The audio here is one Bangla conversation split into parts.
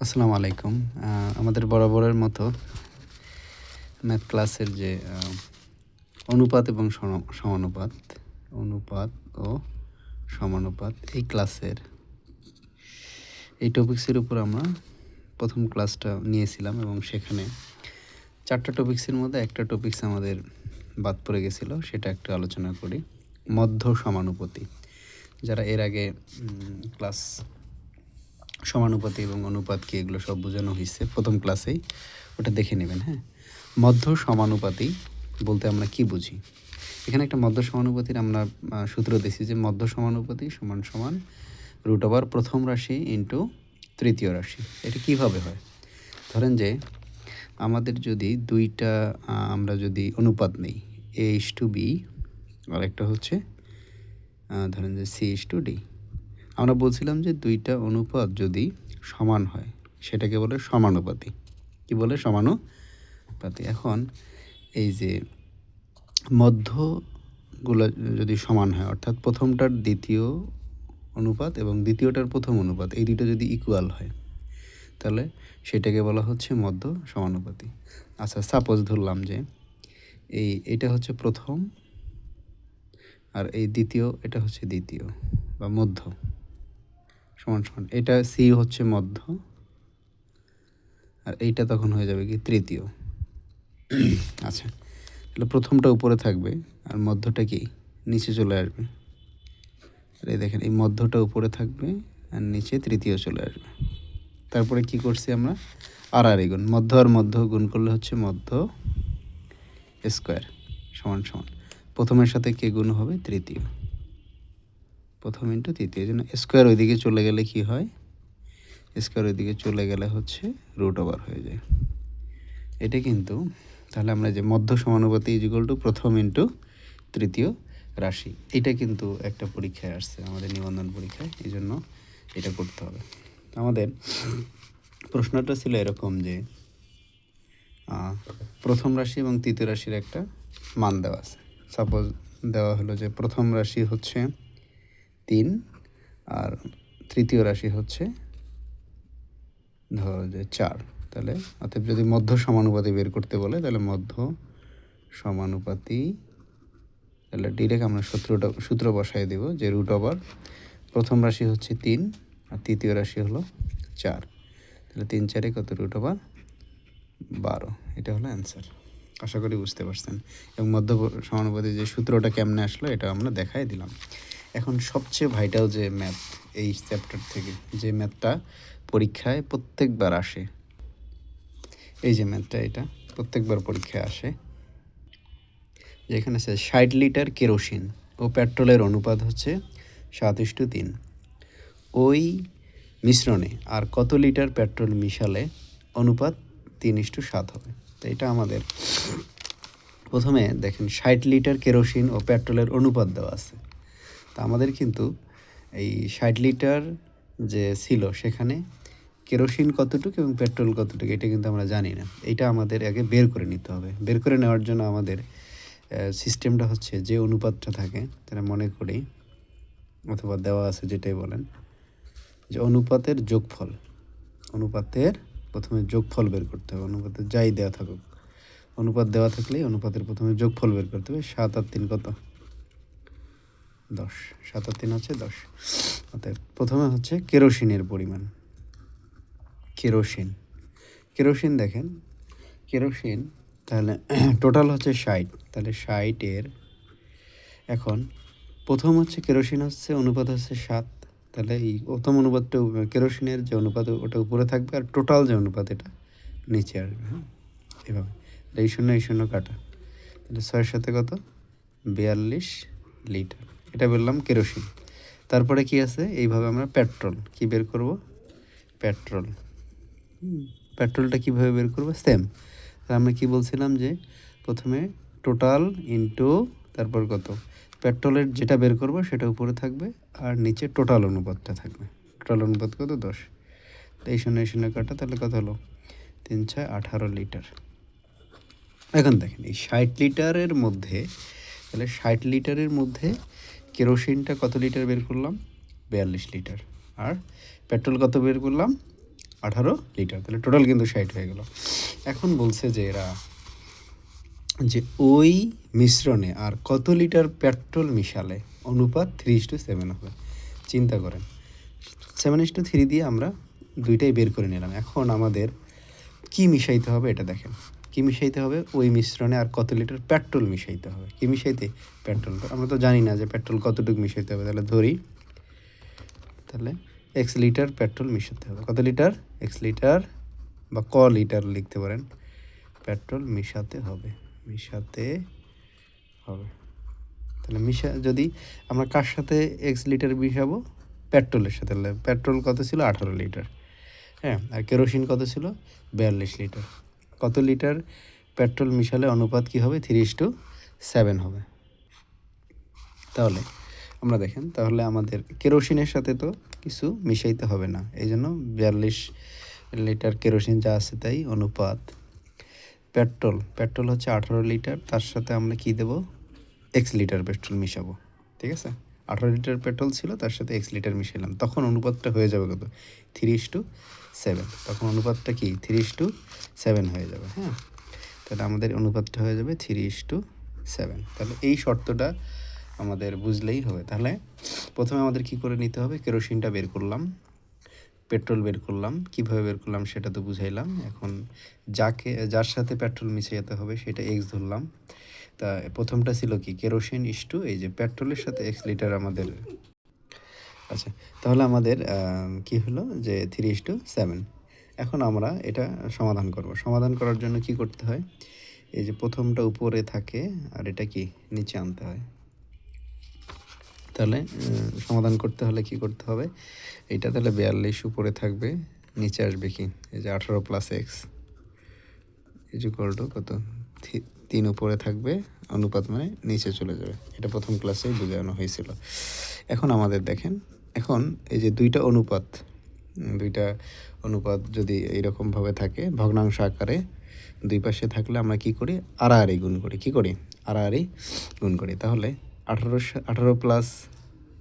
আসসালামু আলাইকুম। আমাদের বরাবরের মতো ম্যাথ ক্লাসের যে অনুপাত এবং সমানুপাত, অনুপাত ও সমানুপাত এই ক্লাসের এই টপিক্সের উপর আমরা প্রথম ক্লাসটা নিয়েছিলাম এবং সেখানে 4টা টপিক্সের মধ্যে একটা টপিক্স আমাদের বাদ পড়ে গেছিলো, সেটা একটু আলোচনা করি। মধ্য সমানুপাতি। যারা এর আগে ক্লাস সমানুপাতি এবং অনুপাত কি এগুলো সব বোঝানো হয়েছে প্রথম ক্লাসেই, ওটা দেখে নেবেন। হ্যাঁ, মধ্য সমানুপাতি বলতে আমরা কি বুঝি? এখানে একটা মধ্য সমানুপাতির আমরা সূত্র দিয়েছি যে মধ্য সমানুপাতি সমান সমান রুট ওভার প্রথম রাশি ইন্টু তৃতীয় রাশি। এটা কিভাবে হয়? ধরেন যে আমাদের যদি দুইটা আমরা যদি অনুপাত নেই, A:B আর একটা হচ্ছে ধরেন যে C:D। আমরা বলছিলাম যে দুইটা অনুপাত যদি সমান হয় সেটাকে বলে সমানুপাতি। কি বলে? সমানুপাতি। এখন এই যে মধ্যগুলো যদি সমান হয়, অর্থাৎ প্রথমটার দ্বিতীয় অনুপাত এবং দ্বিতীয়টার প্রথম অনুপাত, এই দুটো যদি ইকুয়াল হয় তাহলে সেটাকে বলা হচ্ছে মধ্য সমানুপাতি। আচ্ছা, সাপোজ ধরলাম যে এটা হচ্ছে প্রথম আর এই দ্বিতীয়, এটা হচ্ছে দ্বিতীয় বা মধ্য, সমান সমান এটা সি হচ্ছে মধ্য আর এইটা তখন হয়ে যাবে কি তৃতীয়। আচ্ছা, তাহলে প্রথমটা উপরে থাকবে আর মধ্যটা কি নিচে চলে আসবে। আর এই দেখেন এই মধ্যটা উপরে থাকবে আর নিচে তৃতীয় চলে আসবে। তারপরে কি করছি আমরা? আর গুণ, মধ্য আর মধ্য গুণ করলে হচ্ছে মধ্য স্কোয়ার সমান সমান প্রথমের সাথে কে গুণ হবে? তৃতীয়। প্রথম ইন্টু তৃতীয়, জন্য স্কোয়ার ওইদিকে চলে গেলে কি হয়? স্কোয়ার ওইদিকে চলে গেলে হচ্ছে রুট ওভার হয়ে যায়। এটা কিন্তু তাহলে আমরা যে মধ্য সমানুপাতি ইকুয়াল টু প্রথম ইন্টু তৃতীয় রাশি, এটা কিন্তু একটা পরীক্ষায় আসছে আমাদের নিবন্ধন পরীক্ষায়, এই জন্য এটা করতে হবে। আমাদের প্রশ্নটা ছিল এরকম যে প্রথম রাশি এবং তৃতীয় রাশির একটা মান দেওয়া আছে। সাপোজ দেওয়া হলো যে প্রথম রাশি হচ্ছে 3 আর তৃতীয় রাশি হচ্ছে ধরো যে 4। তাহলে অতএব যদি মধ্য সমানুপাতি বের করতে বলে তাহলে মধ্য সমানুপাতি, তাহলে ডিরেক্ট আমরা সূত্র বসাই দেব যে রুট ওভার প্রথম রাশি হচ্ছে 3 আর তৃতীয় রাশি হলো 4। তাহলে 3 4 কত? Root over 12। এটা হলো অ্যান্সার। আশা করি বুঝতে পারছেন। এবং মধ্য সমানুপাতি যে সূত্রটা কেমনে আসলো এটা আমরা দেখাই দিলাম। এখন সবচেয়ে ভাইটাল যে ম্যাথ এই চ্যাপ্টার থেকে, যে ম্যাথটা পরীক্ষায় প্রত্যেকবার আসে, এই যে ম্যাথটা, এটা প্রত্যেকবার পরীক্ষায় আসে, যেখানে 60 লিটার কেরোসিন ও পেট্রোলের অনুপাত হচ্ছে 7:3। ওই মিশ্রণে আর কত লিটার পেট্রোল মিশালে অনুপাত 3:7 হবে? তো এটা আমাদের প্রথমে দেখেন 60 লিটার কেরোসিন ও পেট্রোলের অনুপাত দেওয়া আছে। তা আমাদের কিন্তু এই 60 লিটার যে ছিল সেখানে কেরোসিন কতটুকু এবং পেট্রোল কতটুকু এটা কিন্তু আমরা জানি না। এটা আমাদের আগে বের করে নিতে হবে। বের করে নেওয়ার জন্য আমাদের সিস্টেমটা হচ্ছে যে অনুপাতটা থাকে, তাহলে মনে করি অথবা দেওয়া আছে যেটাই বলেন, যে অনুপাতের যোগফল, অনুপাতের প্রথমে যোগফল বের করতে হবে। অনুপাতের যাই দেওয়া থাকুক, অনুপাত দেওয়া থাকলেই অনুপাতের প্রথমে যোগফল বের করতে হবে। 7 আর 3 কত? 10। 7 আর 3 হচ্ছে 10। অর্থাৎ প্রথমে হচ্ছে কেরোসিনের পরিমাণ। কেরোসিন দেখেন, কেরোসিন তাহলে টোটাল হচ্ছে 60। তাহলে 60-এর এখন প্রথম হচ্ছে কেরোসিন হচ্ছে অনুপাত হচ্ছে 7। তাহলে এই প্রথম অনুপাতটা কেরোসিনের যে অনুপাত ওটা উপরে থাকবে আর টোটাল যে অনুপাত এটা নিচে আসবে। হ্যাঁ, এভাবে এই শূন্য কাটা। তাহলে 6-এর সাথে কত? 42 লিটার। এটা বললাম কেরোসিন। তারপরে কি আছে? এইভাবে আমরা পেট্রোল কি বের করব? পেট্রোলটা কীভাবে বের করবো? সেম। আমরা কি বলছিলাম যে প্রথমে টোটাল ইন্টু তারপর কত? পেট্রোলের যেটা বের করবো সেটা উপরে থাকবে আর নিচে টোটাল অনুপাতটা থাকবে। টোটাল অনুপাত কত? 10। এই শূন্য কাটা, তাহলে কত হলো? 3 6 18 লিটার। এখন দেখেন এই 60 লিটারের মধ্যে, তাহলে 60 লিটারের মধ্যে কেরোসিনটা কত লিটার বের করলাম? 42 লিটার। আর পেট্রোল কত বের করলাম? 18 লিটার, তাহলে টোটাল কিন্তু 60 হয়ে গেল। এখন বলছে যে এরা যে ওই মিশ্রণে আর কত লিটার পেট্রোল মিশালে অনুপাত 3:7 হবে। চিন্তা করেন, 7:3 দিয়ে আমরা দুইটাই বের করে নিলাম। এখন আমাদের কি মিশাইতে হবে এটা দেখেন, কি মিশাইতে হবে, ওই মিশ্রণে আর কত লিটার পেট্রোল মিশাইতে হবে। কি মিশাইতে? পেট্রোল। তো আমরা তো জানি না যে পেট্রোল কতটুকু মিশাইতে হবে, তাহলে ধরি, তাহলে এক্স লিটার পেট্রোল মিশাতে হবে। কত লিটার? এক্স লিটার বা ক লিটার লিখতে পারেন, পেট্রোল মিশাতে হবে, মিশাতে হবে। তাহলে যদি আমরা কার সাথে এক্স লিটার মিশাবো? পেট্রোলের সাথে। তাহলে পেট্রোল কত ছিল? 18 লিটার। হ্যাঁ, আর কেরোসিন কত ছিল? 42 লিটার। কত লিটার পেট্রোল মিশালে অনুপাত কি হবে? 3:7 হবে। তাহলে আমরা দেখেন, তাহলে আমাদের কেরোসিনের সাথে তো কিছু মিশাইতে হবে না, এই জন্য 42 লিটার কেরোসিন যা আছে তাই অনুপাত পেট্রোল হচ্ছে 18 লিটার, তার সাথে আমরা কি দেব? এক্স লিটার পেট্রোল মিশাবো। ঠিক আছে, 18 লিটার পেট্রোল ছিল, তার সাথে এক্স লিটার মিশালাম, তখন অনুপাতটা হয়ে যাবে কত? 3:7। তখন অনুপাতটা কি? 3:7 হয়ে যাবে। হ্যাঁ, তাহলে আমাদের অনুপাতটা হয়ে যাবে 3:7। তাহলে এই শর্তটা আমাদের বুঝলেই হবে। তাহলে প্রথমে আমাদের কি করে নিতে হবে? কেরোসিনটা বের করলাম, পেট্রোল বের করলাম, কিভাবে বের করলাম সেটা তো বুঝাইলাম। এখন যার সাথে পেট্রোল মিশাইতে হবে সেটা এক্স ধরলাম। তা প্রথমটা ছিল কি? কেরোসিন ইস্টু এই যে পেট্রোলের সাথে এক্স লিটার আমাদের। আচ্ছা, তাহলে আমাদের কি হলো যে 3:7। এখন আমরা এটা সমাধান করব। সমাধান করার জন্য কি করতে হয়? এই যে প্রথমটা উপরে থাকে আর এটা কি নিচে আনতে হয়। তাহলে সমাধান করতে হলে কি করতে হবে? এটা তাহলে 42 উপরে থাকবে, নিচে আসবে কি? এই যে 18 plus x is equal two কত? 3 উপরে থাকবে, অনুপাত মানে নিচে চলে যাবে। এটা প্রথম ক্লাসেই বোঝানো হয়েছিল। এখন আমাদের দেখেন, এখন এই যে দুইটা অনুপাত যদি এইরকমভাবে থাকে ভগ্নাংশ আকারে, দুই পাশে থাকলে আমরা কি করি? আড়াআড়ি গুণ করি। কি করি? আড়াআড়ি গুণ করি। তাহলে 18 প্লাস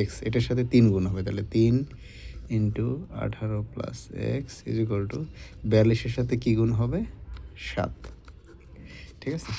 এক্স এটার সাথে 3 গুণ হবে, তাহলে 3 into 18 plus x is equal to 42-এর সাথে কী গুণ হবে? 7। ঠিক আছে,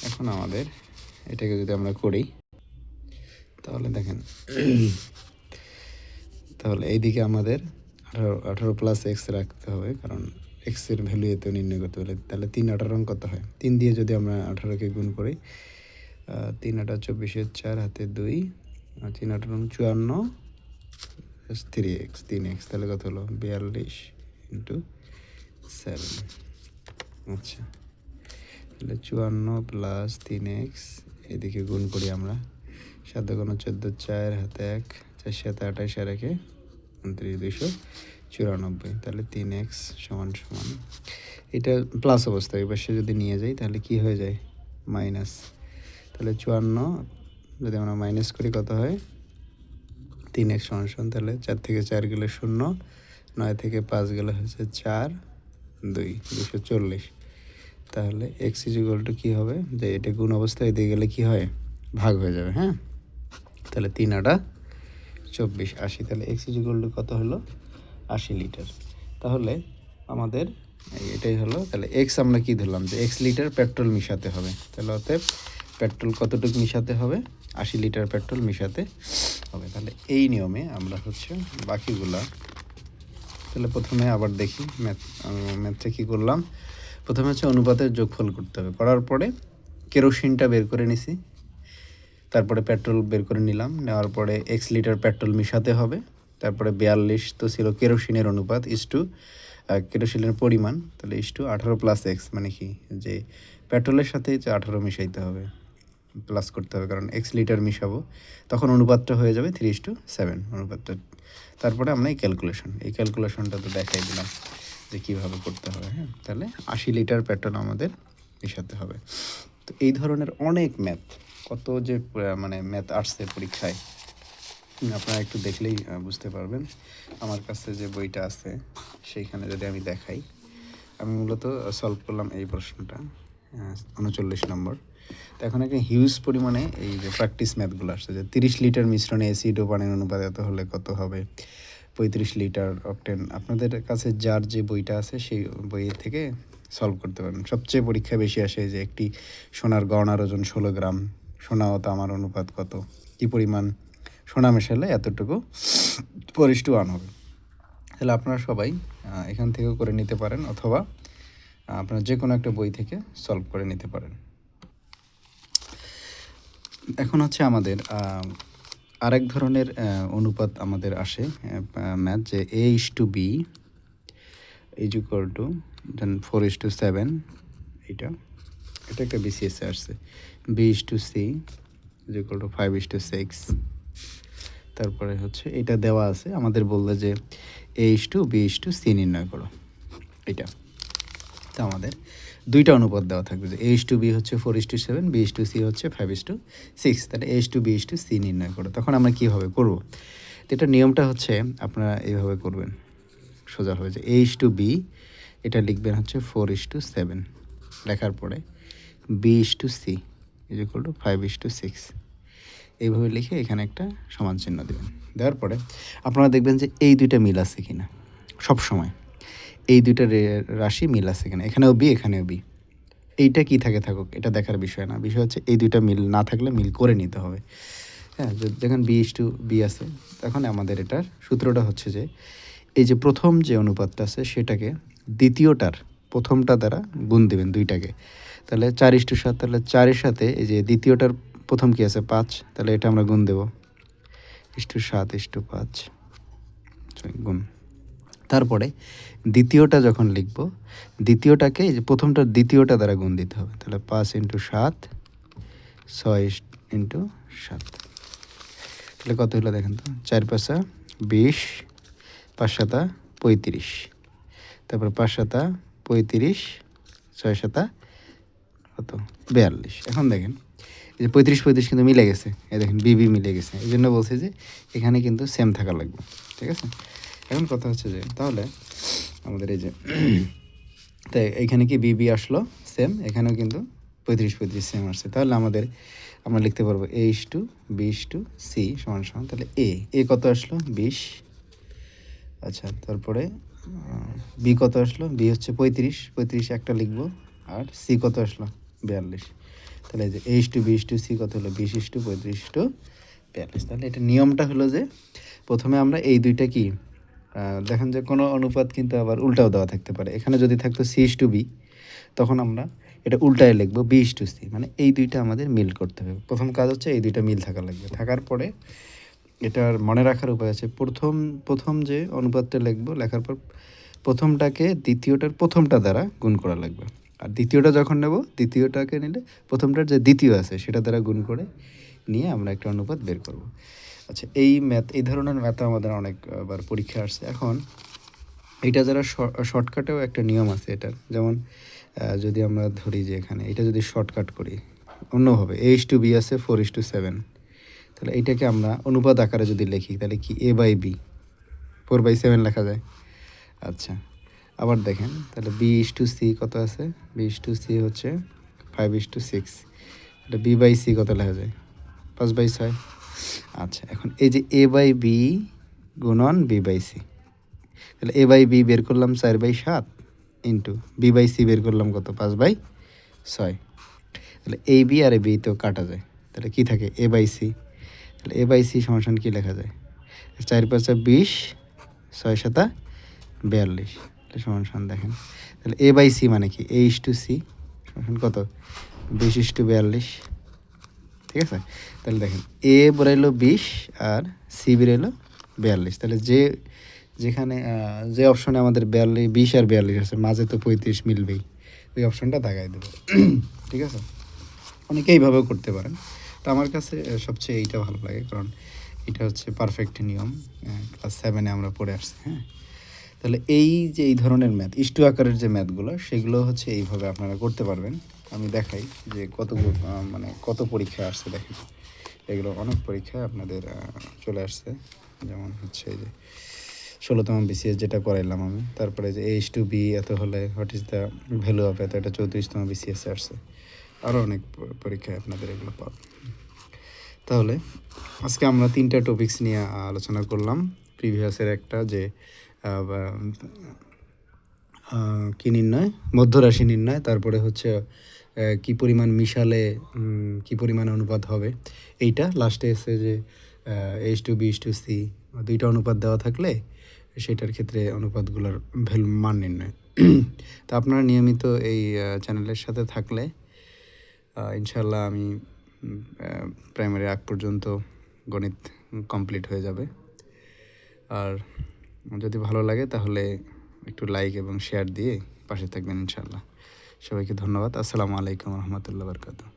এখন আমাদের এটাকে যদি আমরা করি তাহলে দেখেন, তাহলে এইদিকে আমাদের 18 প্লাস এক্স রাখতে হবে, কারণ এক্সের ভ্যালু এত নির্ণয় করতে হলে। তাহলে 3 18 কত হয়? 3 দিয়ে যদি আমরা 18কে গুণ করি, 3 8 24, 4 হাতে 2, 3 18 54, 3x 3x, তাহলে কত হলো? 42 ইন্টু 7। আচ্ছা, তাহলে 54 প্লাস 3x এদিকে গুণ করি আমরা, 7 × 14, 4 হাতে 1, 4 7 28 আর 1 29, 294। তাহলে 3x সমান সমান, এটা প্লাস অবস্থা, এই পাশে যদি নিয়ে যাই তাহলে কি হয়ে যায়? মাইনাস। তাহলে 54 যদি আমরা মাইনাস করি কত হয়? 3x সমান সমান, তাহলে 4 থেকে 4 গেলে 0, 9 থেকে 5 গেলে হচ্ছে 4, 2 240। তাহলে এক্স ইজ ইকুয়াল টু কী হবে? যে এটা গুণ অবস্থায় দিয়ে গেলে কি হয়? ভাগ হয়ে যাবে। হ্যাঁ, তাহলে 3 8 24 80। তাহলে এক্স ইজ ইকুয়াল টু কত হলো? 80 লিটার। তাহলে আমাদের এটাই হলো। তাহলে এক্স আমরা কি ধরলাম? যে এক্স লিটার পেট্রোল মিশাতে হবে। তাহলে অতএব পেট্রোল কতটুকু মিশাতে হবে? 80 লিটার পেট্রোল মিশাতে হবে। তাহলে এই নিয়মে আমরা হচ্ছে বাকিগুলা, তাহলে প্রথমে আবার দেখি ম্যাথটা কী করলাম। প্রথমে হচ্ছে অনুপাতের যোগফল করতে হবে, করার পরে কেরোসিনটা বের করে নিছি, তারপরে পেট্রোল বের করে নিলাম, নেওয়ার পরে এক্স লিটার পেট্রোল মিশাতে হবে, তারপরে 42 তো ছিল কেরোসিনের অনুপাত ইস্টু কেরোসিনের পরিমাণ, তাহলে ইস্টু 18 প্লাস এক্স, মানে কি যে পেট্রোলের সাথে যে 18 মিশাইতে হবে, প্লাস করতে হবে, কারণ এক্স লিটার মিশাবো, তখন অনুপাতটা হয়ে যাবে 3:7 অনুপাতটা। তারপরে আমরা এই ক্যালকুলেশনটা তো দেখাই দিলাম যে কীভাবে করতে হবে। হ্যাঁ, তাহলে 80 লিটার পেট্রোল আমাদের মিশাতে হবে। তো এই ধরনের অনেক ম্যাথ, কত যে মানে ম্যাথ আসছে পরীক্ষায়, আপনারা একটু দেখলেই বুঝতে পারবেন। আমার কাছে যে বইটা আছে সেইখানে যদি আমি দেখাই, আমি মূলত সলভ করলাম এই প্রশ্নটা, 39 নম্বর। তো এখন একটা হিউজ পরিমাণে এই যে প্র্যাকটিস ম্যাথগুলো আসছে, যে 30 লিটার মিশ্রণে অ্যাসিড ও পানির অনুপাত এত হলে কত হবে, 35 লিটার অকটেন, আপনাদের কাছে যার যে বইটা আছে সেই বই থেকে সলভ করতে পারেন। সবচেয়ে পরীক্ষা বেশি আসে যে একটি সোনার গহনার ওজন 16 গ্রাম, সোনা ও তামার অনুপাত কত, কী পরিমাণ সোনা মেশালে এতটুকু 4:1 হবে। তাহলে আপনারা সবাই এখান থেকেও করে নিতে পারেন, অথবা আপনারা যে কোনো একটা বই থেকে সলভ করে নিতে পারেন। এখন হচ্ছে আমাদের আরেক ধরনের অনুপাত আমাদের আসে ম্যাথ, যে A:B = দেন 4:7, এটা একটা BCS আসছে। B:C = 5:6। তারপরে হচ্ছে এটা দেওয়া আছে, আমাদের বললে যে A:B:C নির্ণয় করো, এটা তো আমাদের দুইটা অনুপাত দেওয়া থাকবে, যে A:B হচ্ছে 4:7, B:C হচ্ছে 5:6। তাহলে A:B:C নির্ণয় করো, তখন আমরা কীভাবে করবো? তো এটা নিয়মটা হচ্ছে আপনারা এইভাবে করবেন, সোজা হয়ে যায়। A:B এটা লিখবেন হচ্ছে 4:7, লেখার পরে B:C = 5:6, এইভাবে লিখে এখানে একটা সমান চিহ্ন দেবেন। দেওয়ার পরে আপনারা দেখবেন যে এই দুইটা মিল আছে কিনা, সব সময় এই দুইটা রাশি মিল আছে কিনা, এখানেও বি এখানেও বি, এইটা কি থাকে থাকুক এটা দেখার বিষয় না, বিষয় হচ্ছে এই দুইটা মিল না থাকলে মিল করে নিতে হবে। হ্যাঁ, যখন B:B আছে তখন আমাদের এটার সূত্রটা হচ্ছে যে এই যে প্রথম যে অনুপাতটা আছে সেটাকে দ্বিতীয়টার প্রথমটা দ্বারা গুণ দেবেন দুইটাকে, তাহলে 4:7, তাহলে 4-এর সাথে এই যে দ্বিতীয়টার প্রথম কি আছে 5, তাহলে এটা আমরা গুণ দেব 7:5 গুণ। তারপরে দ্বিতীয়টা যখন লিখব, দ্বিতীয়টাকে এই যে প্রথমটার দ্বিতীয়টা দ্বারা গুণ দিতে হবে, তাহলে 5 × 7 6 × 7, তাহলে কত হলো দেখেন তো, 4×5 = 20, 5×7 = 35, তারপর 5×7 = 35, 6×7 কত 42। এখন দেখেন এই যে 35 কিন্তু মিলে গেছে, এই দেখেন বিবি মিলে গেছে, এই জন্য বলছি যে এখানে কিন্তু সেম থাকা লাগবে, ঠিক আছে। এখন কথা হচ্ছে যে তাহলে আমাদের এই যে তাই এইখানে কি বিবি আসলো সেম, এখানেও কিন্তু 35 সেম আসছে, তাহলে আমরা লিখতে পারবো A:B:C = তাহলে এ কত আসলো 20, আচ্ছা। তারপরে বি কত আসলো, বি হচ্ছে 35 একটা লিখবো, আর সি কত আসলো 42, তাহলে এই যে A:B:C কত হলো 20:35:42। তাহলে এটা নিয়মটা হলো যে প্রথমে আমরা এই দুইটা কি দেখেন যে কোনো অনুপাত কিন্তু আবার উল্টাও দেওয়া থাকতে পারে, এখানে যদি থাকতো C:B তখন আমরা এটা উল্টায় লিখবো B:C, মানে এই দুইটা আমাদের মিল করতে হবে। প্রথম কাজ হচ্ছে এই দুইটা মিল থাকা লাগবে, থাকার পরে এটার মনে রাখার উপায় আছে, প্রথম যে অনুপাতটা লিখবো, লেখার পর প্রথমটাকে দ্বিতীয়টার প্রথমটা দ্বারা গুণ করা লাগবে, আর দ্বিতীয়টা যখন নেব দ্বিতীয়টাকে নিলে প্রথমটার যে দ্বিতীয় আছে সেটা দ্বারা গুণ করে নিয়ে আমরা একটা অনুপাত বের করব। আচ্ছা, এই ধরনের ম্যাথ আমাদের অনেকবার পরীক্ষা আসছে। এখন এটা যারা শর্টকাটেও একটা নিয়ম আছে এটার, যেমন যদি আমরা ধরি যে এখানে এটা যদি শর্টকাট করি অন্যভাবে, A:B আছে 4:7, তাহলে এইটাকে আমরা অনুপাত আকারে যদি লিখি তাহলে কি A/B 4/7 লেখা যায়। আচ্ছা, আবার দেখেন তাহলে B:C কত আছে, B:C হচ্ছে 5:6, তাহলে B/C কত লেখা যায় 5/6। আচ্ছা, এখন এই যে A/B গুণন B/C, তাহলে A/B বের করলাম 4/7 ইন্টু B/C বের করলাম কত 5/6, তাহলে AB আর AB তো কাটা যায়, তাহলে কি থাকে A/C, তাহলে A/C = কি লেখা যায় 4×5 = 20, 6×7 = 42, সমান দেখেন তাহলে A/C মানে কি A:C কত 20:42, ঠিক আছে। তাহলে দেখেন A বেরোলো 20 আর সি বেরোলো 42, তাহলে যেখানে যে অপশনে আমাদের 20 আর 42 আছে মাঝে তো 35 মিলবেই, ওই অপশনটা দাগাই দেবো, ঠিক আছে। অনেকে এইভাবেও করতে পারেন, তো আমার কাছে সবচেয়ে এইটা ভালো লাগে, কারণ এটা হচ্ছে পারফেক্ট নিয়ম, ক্লাস 7-এ আমরা পড়ে আসছি। হ্যাঁ, তাহলে এই ধরনের ম্যাথ ইস্টু আকারের যে ম্যাথগুলো সেগুলো হচ্ছে এইভাবে আপনারা করতে পারবেন। আমি দেখাই যে কত পরীক্ষা আসছে, দেখেন এগুলো অনেক পরীক্ষায় আপনাদের চলে আসছে, যেমন হচ্ছে এই যে 16তম BCS যেটা করাইলাম আমি, তারপরে যে A:B এত হলে what is the value of এত, এটা 34তম BCS আসছে, আরও অনেক পরীক্ষায় আপনাদের এগুলো পাবেন। তাহলে আজকে আমরা 3টা টপিকস নিয়ে আলোচনা করলাম, প্রিভিয়াসের একটা যে কী নির্ণয়, মধ্যরাশি নির্ণয়, তারপরে হচ্ছে কী পরিমাণ মিশালে কী পরিমাণ অনুপাত হবে, এইটা লাস্টে এসে যে H2B/C দুইটা অনুপাত দেওয়া থাকলে সেটার ক্ষেত্রে অনুপাতগুলোর ভ্যালু মান নির্ণয়। তো আপনারা নিয়মিত এই চ্যানেলের সাথে থাকলে ইনশাল্লাহ আমি প্রাইমারি আগ পর্যন্ত গণিত কমপ্লিট হয়ে যাবে। আর যদি ভালো লাগে তাহলে একটু লাইক এবং শেয়ার দিয়ে পাশে থাকবেন ইনশাল্লাহ। সবাইকে ধন্যবাদ। আসসালামু আলাইকুম রহমতুল্লাহ বরকাতুহ।